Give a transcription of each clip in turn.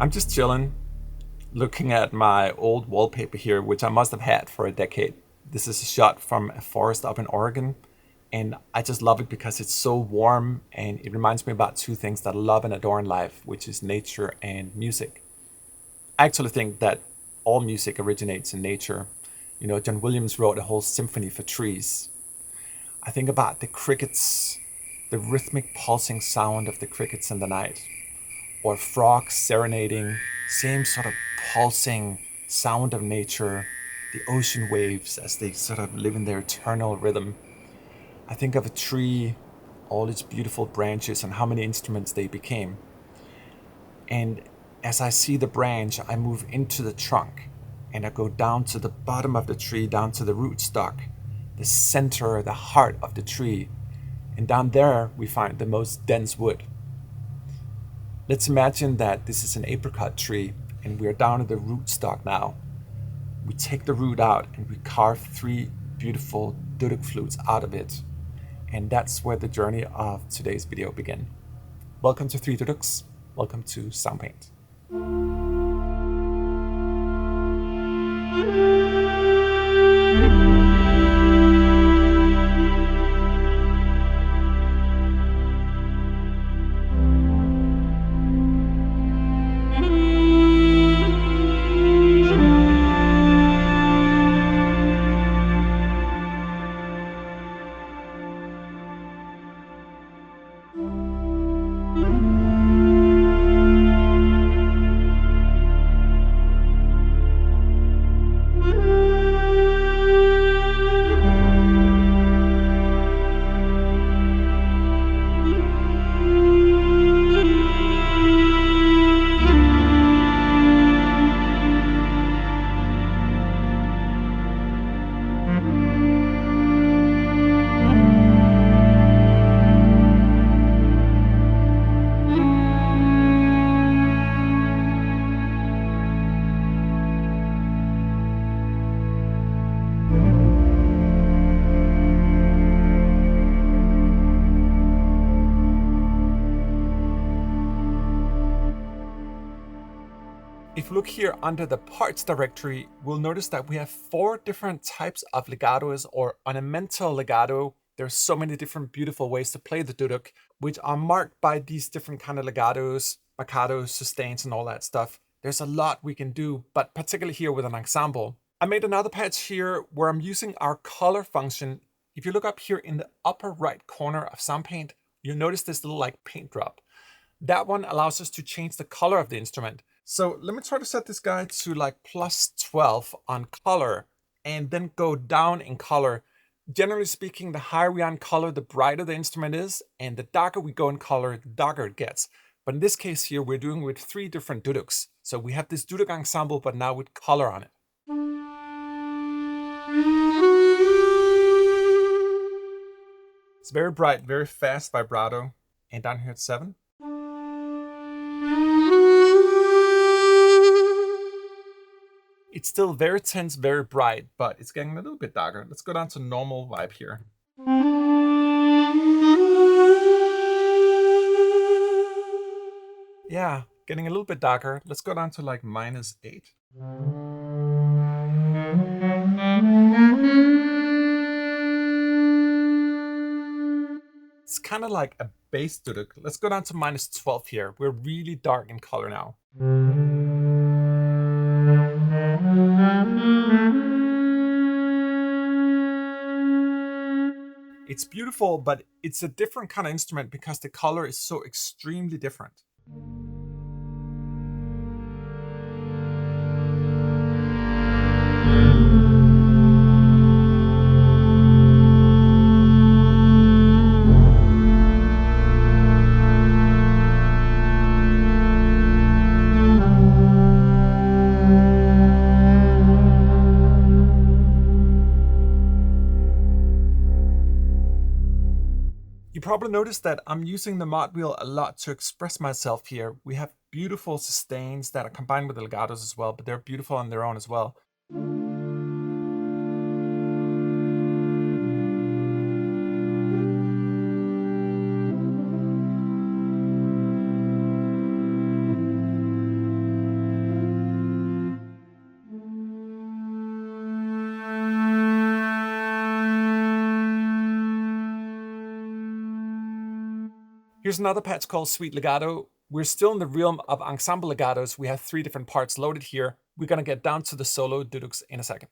I'm just chilling, looking at my old wallpaper here, which I must have had for a decade. This is a shot from a forest up in Oregon, and I just love it because it's so warm and it reminds me about two things that I love and adore in life, which is nature and music. I actually think that all music originates in nature. You know, John Williams wrote a whole symphony for trees. I think about the crickets, the rhythmic pulsing sound of the crickets in the night, or frogs serenading, same sort of pulsing sound of nature, the ocean waves as they sort of live in their eternal rhythm. I think of a tree, all its beautiful branches, and how many instruments they became. And as I see the branch, I move into the trunk and I go down to the bottom of the tree, down to the rootstock, the center, the heart of the tree. And down there, we find the most dense wood. Let's imagine that this is an apricot tree and we're down at the rootstock now. We take the root out and we carve three beautiful Duduk flutes out of it. And that's where the journey of today's video begins. Welcome to 3 Duduks. Welcome to Soundpaint. If you look here under the parts directory, we'll notice that we have 4 different types of legatos or ornamental legato. There's so many different beautiful ways to play the duduk, which are marked by these different kind of legatos, marcatos, sustains, and all that stuff. There's a lot we can do, but particularly here with an ensemble. I made another patch here where I'm using our color function. If you look up here in the upper right corner of Soundpaint, you'll notice this little like paint drop. That one allows us to change the color of the instrument. So let me try to set this guy to like plus 12 on color and then go down in color. Generally speaking, the higher we are in color, the brighter the instrument is, and the darker we go in color, the darker it gets. But in this case here, we're doing with 3 different Duduks. So we have this Duduk ensemble, but now with color on it. It's very bright, very fast vibrato. And down here at 7. It's still very tense, very bright, but it's getting a little bit darker. Let's go down to normal vibe here. Yeah, getting a little bit darker. Let's go down to like -8. It's kind of like a bass duduk. Let's go down to -12 here. We're really dark in color now. It's beautiful, but it's a different kind of instrument because the color is so extremely different. You probably noticed that I'm using the mod wheel a lot to express myself here. We have beautiful sustains that are combined with the legatos as well, but they're beautiful on their own as well. Here's another patch called Sweet Legato. We're still in the realm of ensemble legatos. We have 3 different parts loaded here. We're going to get down to the solo Duduks in a second.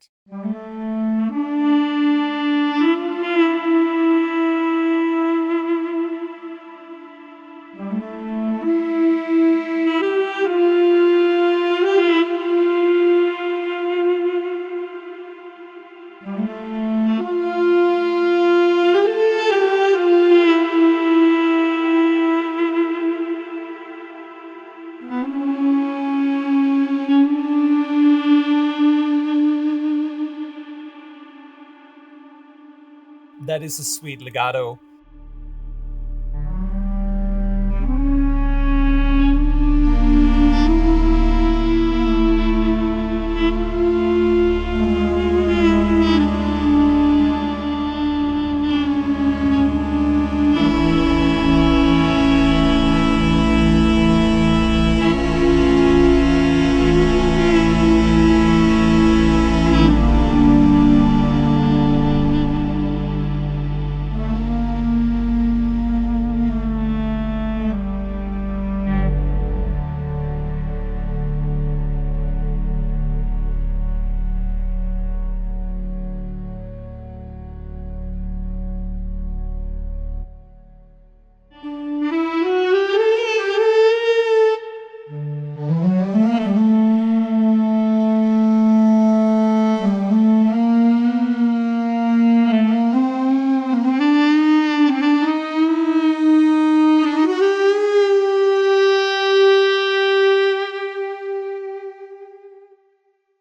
That is a sweet legato.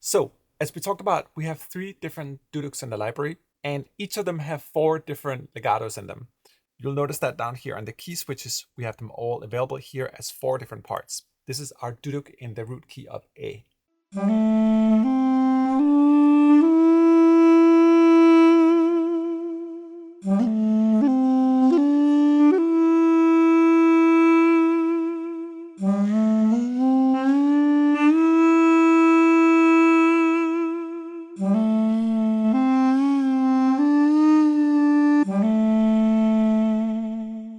So, as we talked about, we have 3 different Duduks in the library, and each of them have 4 different legatos in them. You'll notice that down here on the key switches, we have them all available here as 4 different parts. This is our Duduk in the root key of A.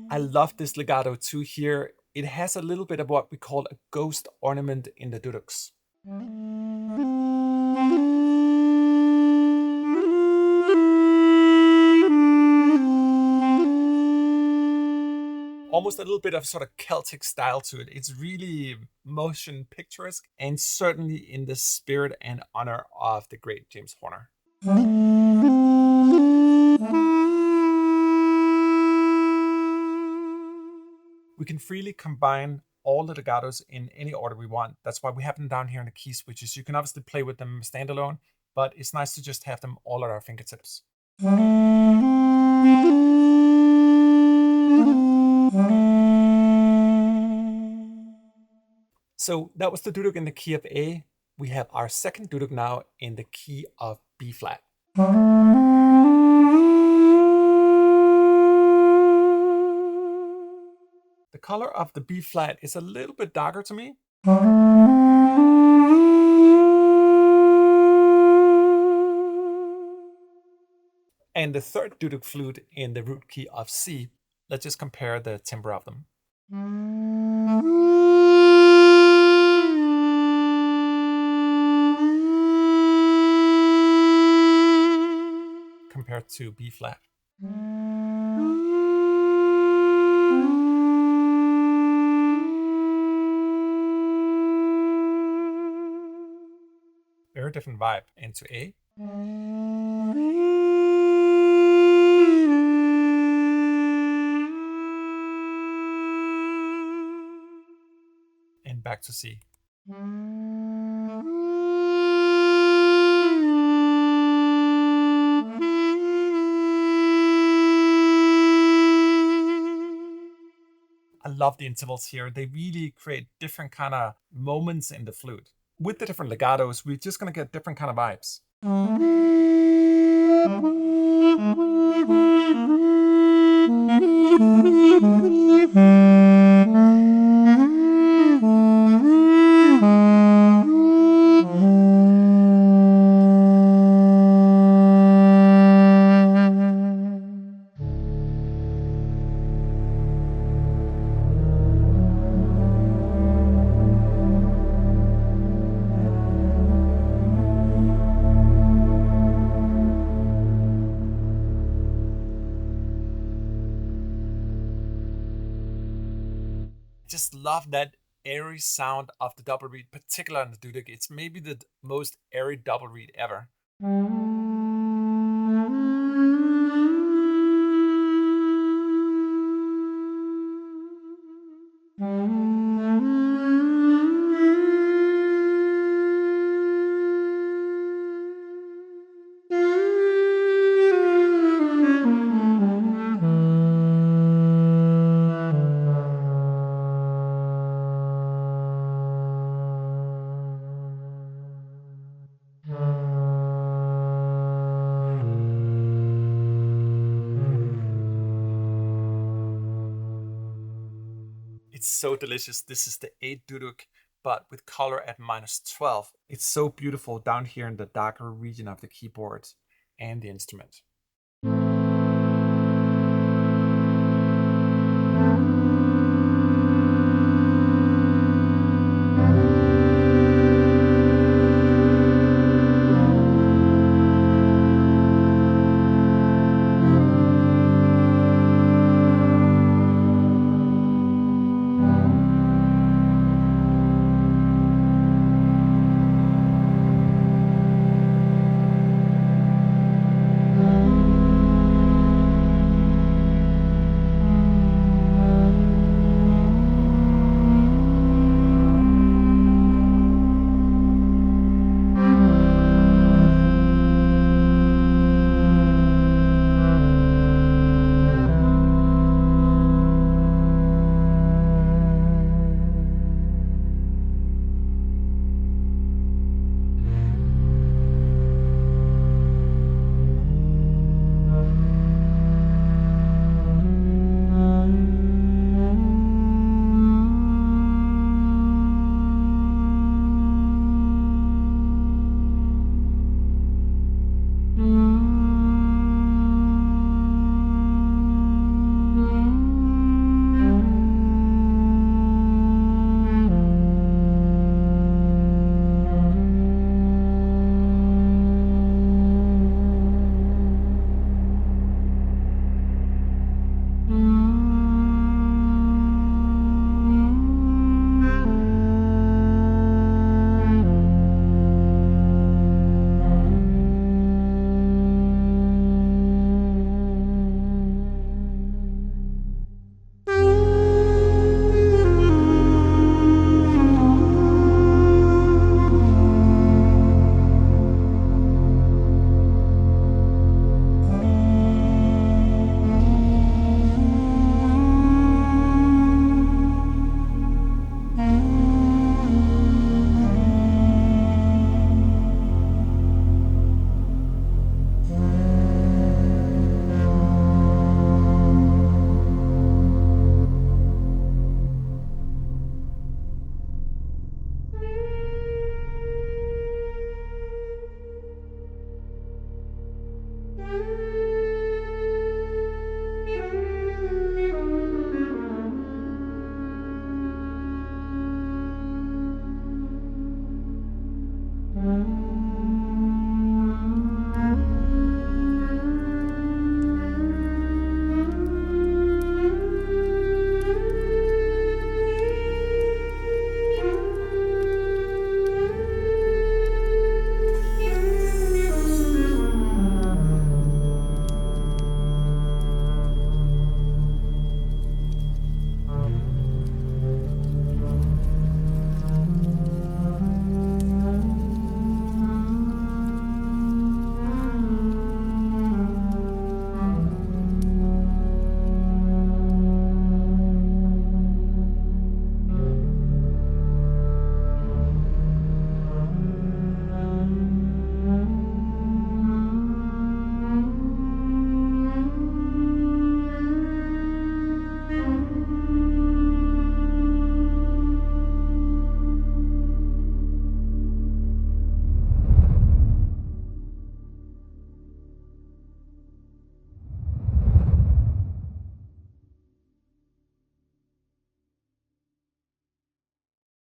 I love this legato too here. It has a little bit of what we call a ghost ornament in the Duduks. Almost a little bit of sort of Celtic style to it. It's really motion picturesque and certainly in the spirit and honor of the great James Horner. We can freely combine all the legatos in any order we want. That's why we have them down here in the key switches. You can obviously play with them standalone, but it's nice to just have them all at our fingertips. So that was the Duduk in the key of A. We have our second Duduk now in the key of B flat. The color of the B flat is a little bit darker to me. And the third Duduk flute in the root key of C. Let's just compare the timbre of them. Compared to B flat. Very different vibe into A. And back to C. I love the intervals here. They really create different kind of moments in the flute. With the different legatos, we're just going to get different kind of vibes. love that airy sound of the double reed, particularly on the Duduk. It's maybe the most airy double reed ever. It's so delicious. This is the 8 Duduk, but with color at -12. It's so beautiful down here in the darker region of the keyboard and the instrument.